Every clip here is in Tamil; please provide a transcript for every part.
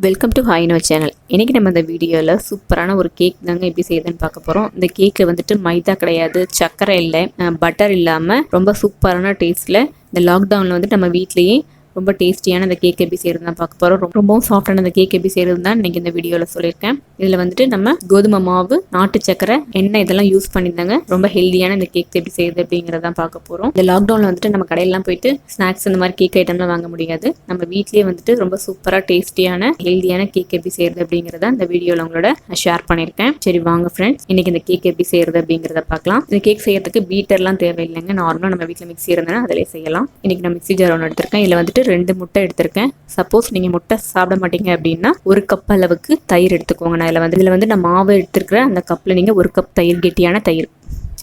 Welcome to Hi-Inno channel. இன்றைக்கி நம்ம இந்த வீடியோவில் சூப்பரான ஒரு கேக் தாங்க எப்படி செய்யுதுன்னு பார்க்க போகிறோம். இந்த கேக்கு வந்துட்டு மைதா கிடையாது, சர்க்கரை இல்லை, பட்டர் இல்லாமல் ரொம்ப சூப்பரான டேஸ்ட்டில் இந்த லாக்டவுனில் வந்துட்டு நம்ம வீட்லேயே ரொம்ப டேஸ்டியான இந்த கேக் எப்படி செய்கிறது தான் பார்க்க போகிறோம். ரொம்பவும் சாஃப்டான இந்த கேக் எப்படி செய்கிறது தான் இன்றைக்கி இந்த வீடியோவில் சொல்லியிருக்கேன். இதில் வந்துட்டு நம்ம கோதுமை மாவு, நாட்டு சக்கரை, எண்ணெய் இதெல்லாம் யூஸ் பண்ணியிருந்தாங்க. ரொம்ப ஹெல்தியான இந்த கேக் எப்படி செய்யுது அப்படிங்கிறதான் பார்க்க போகிறோம். இந்த லாக்டவுனில் வந்துட்டு நம்ம கடையெல்லாம் போயிட்டு ஸ்நாக்ஸ் இந்த மாதிரி கேக் ஐட்டம்லாம் வாங்க முடியாது. நம்ம வீட்லேயே வந்துட்டு ரொம்ப சூப்பராக டேஸ்டியான ஹெல்தியான கேக் எப்படி செய்கிறது அப்படிங்கிறத இந்த வீடியோவில் உங்களோட ஷேர் பண்ணியிருக்கேன். சரி வாங்க ஃப்ரெண்ட்ஸ், இன்றைக்கி இந்த கேக் எப்படி செய்கிறது அப்படிங்கிறத பார்க்கலாம். இந்த கேக் செய்யறதுக்கு பீட்டர்லாம் தேவையில்லைங்க. நார்மலாக நம்ம வீட்டில் மிக்ஸி இருந்தேன்னா அதிலே செய்யலாம். இன்றைக்கி நான் மிக்ஸி ஜார் ஒன்று எடுத்திருக்கேன். இதில் வந்துட்டு 2 முட்டை எடுத்திருக்கேன். சப்போஸ் நீங்கள் முட்டை சாப்பிட மாட்டீங்க அப்படின்னா 1 கப் அளவுக்கு தயிர் எடுத்துக்கோங்க. நான் இதில் வந்து நான் மாவு எடுத்துருக்கிற அந்த கப்பில் நீங்கள் 1 கப் தயிர், கெட்டியான தயிர்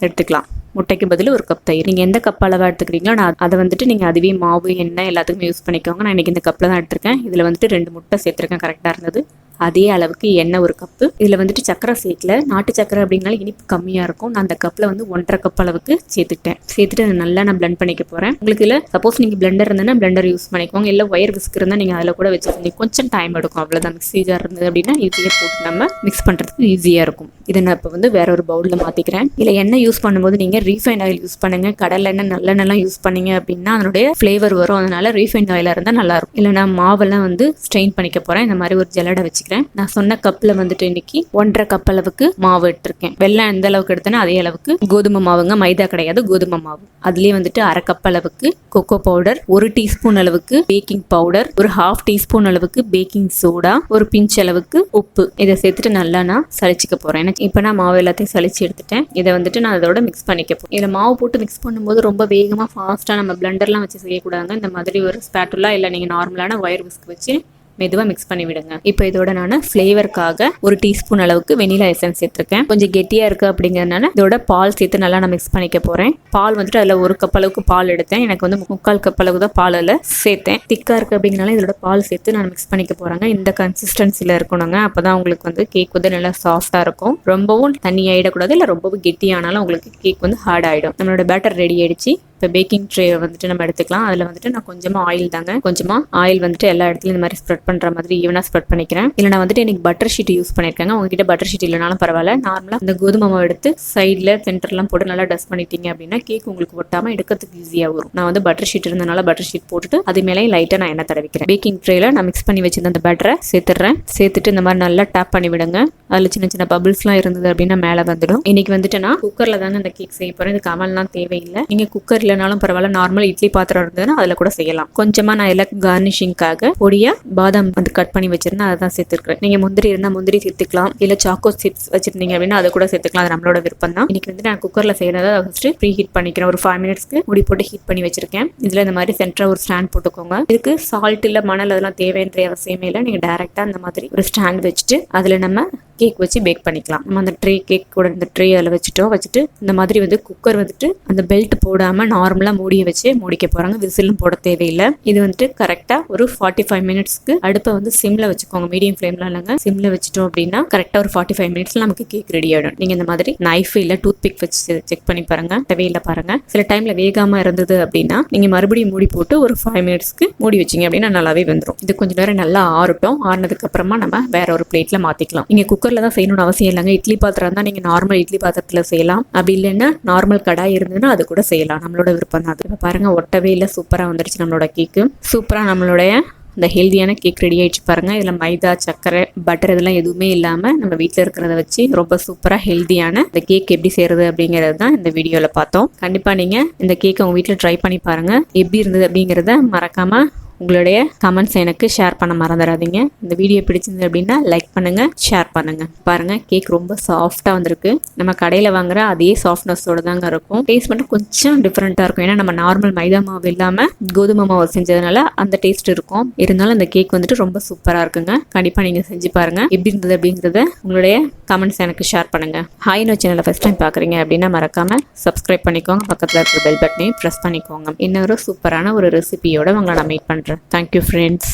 எடுத்துக்கலாம். முட்டைக்கு பதில் 1 கப் தயிர். நீங்கள் எந்த கப் அளவாக எடுத்துக்கிறீங்களோ நான் அதை வந்துட்டு நீங்கள் அதுவே மாவு, எண்ணெய் எல்லாத்துக்குமே யூஸ் பண்ணிக்கோங்க. நான் இன்றைக்கி இந்த கப்பில் தான் எடுத்திருக்கேன். இதில் வந்துட்டு 2 முட்டை சேர்த்துருக்கேன். கரெக்டாக இருந்தது. அதே அளவுக்கு எண்ணெய் 1 கப்பு. இதில் வந்துட்டு சக்கரை சேர்க்கல. நாட்டு சக்கரை அப்படின்னாலும் இனிப்பு கம்மியாக இருக்கும். நான் அந்த கப்பில் வந்து 1.5 கப் அளவுக்கு சேர்த்துட்டு நல்லா நான் பிளெண்ட் பண்ணிக்க போகிறேன். உங்களுக்கு இல்லை சப்போஸ் நீங்கள் பிளெண்டர் இருந்ததுன்னா பிளெண்டர் யூஸ் பண்ணிக்கோங்க. இல்லை ஒயர் விஸ்க் இருந்தால் நீங்கள் அதில் கூட வச்சுருந்தீங்க. கொஞ்சம் டைம் எடுக்கும், அவ்வளோதான். மிக்ஸி ஜார் இருந்தது அப்படின்னா ஈஸியாக போட்டு நம்ம மிக்ஸ் பண்ணுறதுக்கு ஈஸியாக இருக்கும். இதை நான் இப்போ வந்து வேற ஒரு பவுலில் மாற்றிக்கிறேன். இல்லை எண்ணெய் யூஸ் பண்ணும்போது நீங்கள் ரீஃபைண்ட் ஆயில் யூஸ் பண்ணுங்க. கடலை எண்ணெய், நல்லெண்ணெய்லாம் யூஸ் பண்ணீங்க அப்படின்னா அதனுடைய ஃப்ளேவர் வரும். அதனால ரீஃபைண்ட் ஆயிலாக இருந்தால் நல்லாயிருக்கும். இல்லை நான் மாவெல்லாம் வந்து ஸ்ட்ரெயின் பண்ணிக்க போகிறேன். இந்த மாதிரி ஒரு ஜல்லடை வச்சு நான் சொன்ன கப்ல வந்துட்டு இன்னைக்கு 1.5 கப் அளவுக்கு மாவு எடுத்திருக்கேன். வெள்ளம் எந்த அளவுக்கு எடுத்தேன்னா அதே அளவுக்கு கோதுமை மாவுங்க. மைதா கிடையாது, கோதுமை மாவு. அதுலயே வந்துட்டு 1/2 கப் அளவுக்கு கொக்கோ பவுடர், 1 டீஸ்பூன் அளவுக்கு பேக்கிங் பவுடர், ஒரு 1/2 டீஸ்பூன் அளவுக்கு பேக்கிங் சோடா, ஒரு பிஞ்ச் அளவுக்கு உப்பு. இதை சேர்த்துட்டு நல்லா நான் சளிச்சுக்க போறேன். இப்போ நான் மாவு எல்லாத்தையும் சளிச்சு எடுத்துட்டேன். இதை வந்துட்டு நான் அதோட மிக்ஸ் பண்ணிக்க போறேன். இதில் மாவு போட்டு மிக்ஸ் பண்ணும்போது ரொம்ப வேகமாக ஃபாஸ்ட்டாக நம்ம பிளெண்டர்லாம் வச்சு செய்யக்கூடாதுங்க. இந்த மாதிரி ஒரு ஸ்பேட்டுலா இல்லை நீங்கள் நார்மலான ஒயர் விஸ்க் வச்சு மெதுவாக மிக்ஸ் பண்ணி விடுங்க. இப்போ இதோட நான் ஃப்ளேவருக்காக 1 டீஸ்பூன் அளவுக்கு வெனிலா எசன்ஸ் சேர்த்துருக்கேன். கொஞ்சம் கெட்டியாக இருக்குது அப்படிங்கிறதுனால இதோட பால் சேர்த்து நல்லா நான் மிக்ஸ் பண்ணிக்க போகிறேன். பால் வந்துட்டு அதில் 1 கப் அளவுக்கு பால் எடுத்தேன். எனக்கு வந்து 3/4 கப் அளவுக்கு தான் பால் அதில் சேர்த்தேன். திக்காக இருக்குது அப்படிங்கிறனால இதோட பால் சேர்த்து நான் மிக்ஸ் பண்ணிக்க போகிறேங்க. இந்த கன்சிஸ்டன்சியில் இருக்கணுங்க. அப்போ தான் உங்களுக்கு வந்து கேக் வந்து நல்லா சாஃப்டாக இருக்கும். ரொம்பவும் தண்ணி ஆகிடக்கூடாது, இல்லை ரொம்பவும் கெட்டியானாலும் உங்களுக்கு கேக் வந்து ஹார்ட் ஆகிடும். நம்மளோட பேட்டர் ரெடி ஆயிடுச்சு. இப்போ பேக்கிங் ட்ரே வந்துட்டு நம்ம எடுத்துக்கலாம். அதில் வந்துட்டு நான் கொஞ்சமாக ஆயில் தாங்க, கொஞ்சமாக ஆயில் வந்துட்டு எல்லா இடத்துலையும் இந்த மாதிரி ஸ்ப்ரெட் பண்ணுற மாதிரி ஈவனாக ஸ்ப்ரெட் பண்ணிக்கிறேன். இல்லை நான் வந்துட்டு எனக்கு பட்டர் ஷீட் யூஸ் பண்ணியிருக்கேங்க. உங்ககிட்ட பட்டர் ஷீட் இல்லைனாலும் பரவாயில்ல. நார்மலாக இந்த கோதுமை மாவு எடுத்து சைடில் சென்டர்லாம் போட்டு நல்லா டஸ்ட் பண்ணிட்டீங்க அப்படின்னா கேக் உங்களுக்கு ஒட்டாமல் எடுக்கிறதுக்கு ஈஸியாக வரும். நான் வந்து பட்டர் ஷீட் இருந்தனால பட்டர் ஷீட் போட்டுட்டு அது மேலே லைட்டாக நான் எண்ணெய் தடவிக்கிறேன். பேக்கிங் ட்ரேல நான் மிக்ஸ் பண்ணி வச்சிருந்த அந்த பேட்டரை சேர்த்துட்டு இந்த மாதிரி நல்லா டேப் பண்ணி விடுங்க. அதில் சின்ன சின்ன பபிள்ஸ்லாம் இருந்தது அப்படின்னா மேலே வந்துடும். இன்னைக்கு வந்துட்டு நான் குக்கரில் தாங்க இந்த கேக் செய்ய போகிறேன். இதுக்கு அமல்லாம் தேவையில்லை. நீங்கள் குக்கர் இல்லைனாலும் பரவாயில்ல, நார்மல் இட்லி பாத்திரம் இருந்ததுன்னா அதில் கூட செய்யலாம். கொஞ்சமாக நான் எல்லாம் கார்னிஷிங்காக பொடியா பாதாம் வந்து கட் பண்ணி வச்சிருந்தேன், அதை தான் சேர்த்துருக்கேன். நீங்கள் முந்திரி இருந்தால் முந்திரி சேர்த்துக்கலாம். இல்லை சாக்கோ சிப்ஸ் வச்சிருந்தீங்க அப்படின்னா அதை கூட சேர்த்துக்கலாம். அது நம்மளோட விருப்பம் தான். இன்னைக்கு வந்து நான் குக்கரில் செய்யறதை ஃபர்ஸ்ட் ப்ரீ ஹீட் பண்ணிக்கிறேன். ஒரு 5 மினிட்ஸ்க்கு முடி போட்டு ஹீட் பண்ணி வச்சிருக்கேன். இதில் இந்த மாதிரி சென்டரா ஒரு ஸ்டாண்ட் போட்டுக்கோங்க. இதுக்கு சால்ட் இல்லை மணல் அதெல்லாம் தேவைன்ற அவசியமே இல்லை. நீங்கள் டேரெக்டாக அந்த மாதிரி ஒரு ஸ்டாண்ட் வச்சுட்டு அதில் நம்ம கேக் வச்சு பேக் பண்ணிக்கலாம். நம்ம அந்த ட்ரே கேக் கூட இந்த ட்ரே அதில் வச்சுட்டு இந்த மாதிரி வந்து குக்கர் வந்துட்டு அந்த பெல்ட் போடாமல் நார்மலாக மூடியை வச்சு மூடிக்க போகிறாங்க. விசிலும் போட தேவையில்லை. இது வந்துட்டு கரெக்டாக ஒரு 45 மினிட்ஸ்க்கு அடுப்பை வந்து சிம்ல வச்சுக்கோங்க. மீடியம் ஃப்ளேம்ல இல்லைங்க, சிம்ல வச்சுட்டோம் அப்படின்னா கரெக்டாக ஒரு 45 மினிட்ஸ்ல நமக்கு கேக் ரெடி ஆகிடும். நீங்கள் இந்த மாதிரி நைஃப் இல்லை டூத் பிக் வச்சு செக் பண்ணி பாருங்க. தேவையில்லை பாருங்க. சில டைம்ல வேகாமல் இருந்தது அப்படின்னா நீங்கள் மறுபடியும் மூடி போட்டு ஒரு 5 மினிட்ஸ்க்கு மூடி வச்சிங்க அப்படின்னா நல்லாவே வந்துடும். இது கொஞ்சம் நேரம் நல்லா ஆறட்டும். ஆறினதுக்கு அப்புறமா நம்ம வேற ஒரு பிளேட்ல மாற்றிக்கலாம். நீங்கள் குக்கரில் தான் செய்யணும்னு அவசியம் இல்லைங்க. இட்லி பாத்திரம் தான், நீங்கள் நார்மல் இட்லி பாத்திரத்தில் செய்யலாம். அப்படி இல்லைன்னா நார்மல் கடாய் இருந்ததுன்னா அது கூட செய்யலாம். நம்மளோட விருப்பம் தான். இப்போ பாருங்க ஒட்டவே இல்லை, சூப்பராக வந்துருச்சு நம்மளோட கேக்கு. சூப்பராக நம்மளுடைய இந்த ஹெல்தியான கேக் ரெடி ஆயிடுச்சு பாருங்க. இதில் மைதா, சக்கரை, பட்டர் இதெல்லாம் எதுவுமே இல்லாமல் நம்ம வீட்டில் இருக்கிறத வச்சு ரொம்ப சூப்பராக ஹெல்தியான இந்த கேக் எப்படி செய்யறது அப்படிங்கிறது தான் இந்த வீடியோவில் பார்த்தோம். கண்டிப்பாக நீங்கள் இந்த கேக்கை உங்கள் வீட்டில் ட்ரை பண்ணி பாருங்க. எப்படி இருந்தது அப்படிங்கிறத மறக்காம உங்களுடைய கமெண்ட்ஸ் எனக்கு ஷேர் பண்ண மறந்துடாதீங்க. இந்த வீடியோ பிடிச்சிருந்தது அப்படின்னா லைக் பண்ணுங்க, ஷேர் பண்ணுங்க. பாருங்க கேக் ரொம்ப சாஃப்டா வந்திருக்கு. நம்ம கடையில் வாங்குற அதே சாஃப்ட்னஸோட தாங்க இருக்கும். டேஸ்ட் மட்டும் கொஞ்சம் டிஃப்ரெண்டா இருக்கும். ஏன்னா நம்ம நார்மல் மைதா மாவு இல்லாம கோதுமை மாவு செஞ்சதுனால அந்த டேஸ்ட் இருக்கும். இருந்தாலும் இந்த கேக் வந்துட்டு ரொம்ப சூப்பரா இருக்குங்க. கண்டிப்பா நீங்க செஞ்சு பாருங்க. எப்படி இருந்தது அப்படிங்கறத உங்களுடைய கமெண்ட்ஸ் எனக்கு ஷேர் பண்ணுங்க. Hi-Inno சேனலை ஃபர்ஸ்ட் டைம் பாக்குறீங்க அப்படின்னா மறக்காம சப்ஸ்கிரைப் பண்ணிக்கோங்க. பக்கத்துல இருக்கிற பெல் பட்டனையும் பிரஸ் பண்ணிக்கோங்க. இன்னொரு சூப்பரான ஒரு ரெசிபியோட உங்களை நான் மீட் பண்றேன். Thank you friends.